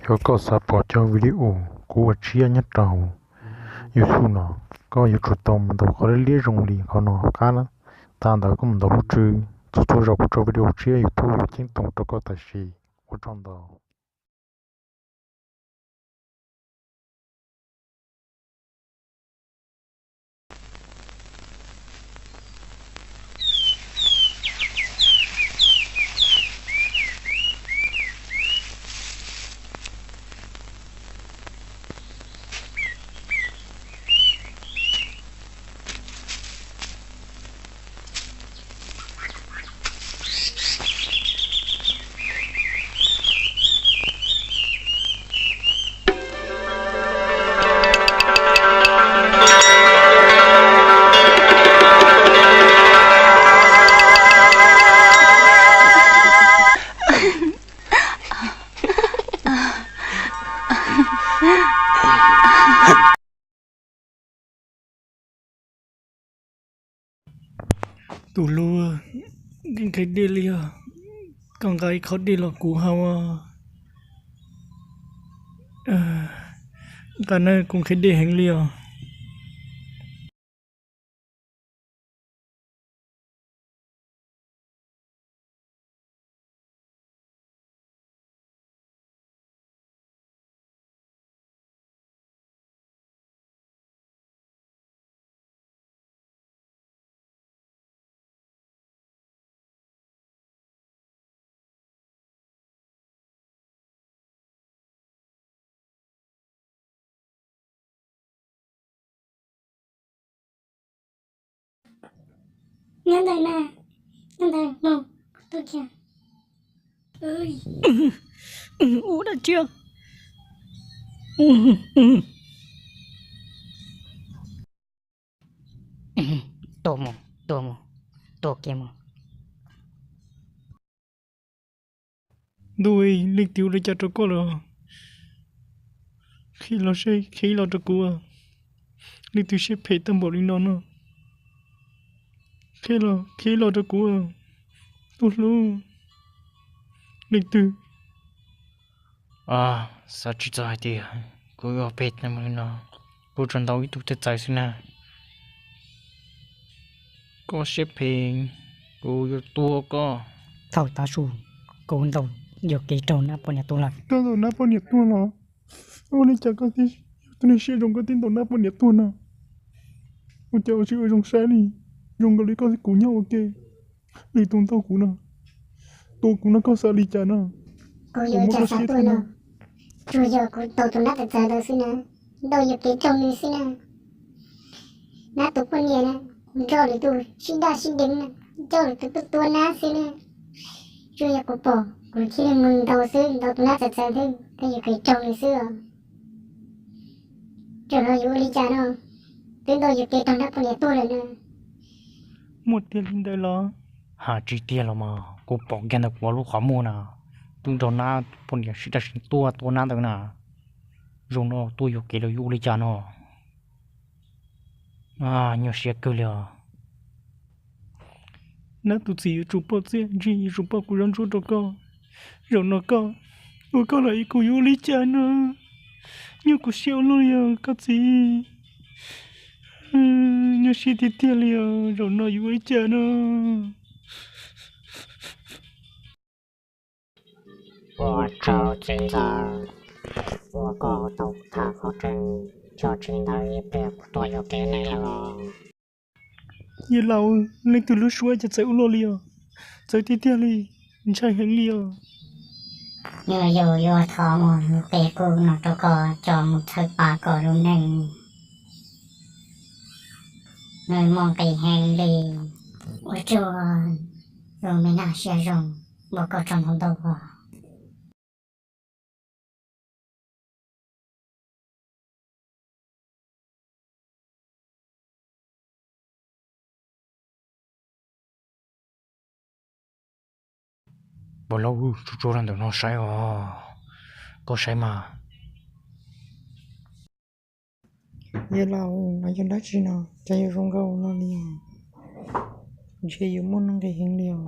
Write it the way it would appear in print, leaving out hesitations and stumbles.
Yo có support cho video của chia nhất đầu yêu su nó có yêu chuột tôm mình đâu có lấy rong liền họ nó cá nó ta đâu có mình đâu lúc trừ tôi rồi cho video chia yêu tu yêu chính tổng cho có tài xì của trong đó tụ lùa cái đi liền con gáiเขาđi là cú hao cái này cũng cái đi hành liền Nhân đây nè, nhân đây, mông, tôi kìa. Ơi. Ú đã chưa? Tô kia mong. Đuôi lịch tiêu để cho cô rồi. Khi lo cho cô lịch tiêu sẽ phải tâm bộ linh đó nữa. Khi lo cho cô tốt luôn. Lịch tiêu. Sao chỉ cho hai tia, cô ở bed nè mà nó, cô chọn đâu ít tụt chạy xin nè, cô xếp hình, cô yêu tua cô. Thảo ta su cô đâu giờ cái trâu nắp bọn nhà tôi là Tôi rồi nắp bọn nhiệt tuôn nó. Ôi này chẳng có tí, tôi này sẽ dùng cái tin tôi nắp bọn nhiệt tuôn nào. Ôi cháu chịu dùng xe đi, dùng cái lý có gì cú nhau ok. Lý tuôn tao cú nào, tôi cú nó có sợ lý chả nào. Cô yêu cha sát tôi nào. Rồi giờ cô tàu tôi nát từ đâu xin nè. Đâu yêu cái trông này xin nè. Nát tôi con nhẹ nè. Rồi thì tôi xin đa xin đứng nè. Rồi thì tôi tuôn nát xin nè. Rồi giờ cô bỏ. Cô chỉ là mừng tàu xin. Tàu tôi nát từ từ thôi. Thế giờ cái trông này xưa. Rồi yêu lý cha nào. Tôi đâu yêu cái trông nát bọn nhà tôi rồi nè. Một tiền linh đại lo. Chỉ tia là mà, cô bỏ ghen được vào lúc khó mua nào, tung đầu na, bọn nhà sĩ đã sinh tua na được nè, dùng nó tôi yêu cái là yêu lấy cha nó, nhiều xe cơ liền. Nát tụt gì chụp bao xe, gì chụp bao cú rắn rút đó co. Rồi nó co. Ôi co lại cú yêu lý cha nó. Nhiều cú siêu luôn có gì. Nhiều xe thì tiền liền, rồi nó yêu lý cha nó. 我着急了，我搞到他好真，就知道一别不多有给你了。 Như lâu, lên từ lúc xuôi chặt sẽ ulo liền. Giờ tí tiền đi, chạy hành liền. Như dù thọ một bề cô nó cho có cho một thời bà có đúng nền. Nơi mong cái hành đi. Ôi trời ơi, rồi mới nào xe rồng, bộ có trong không đâu vào. Bao lâu chú làm được nó sai có sai mà. như lâu nó chân đất gì nào chạy không câu nó liền chỉ yêu muốn cái hình liền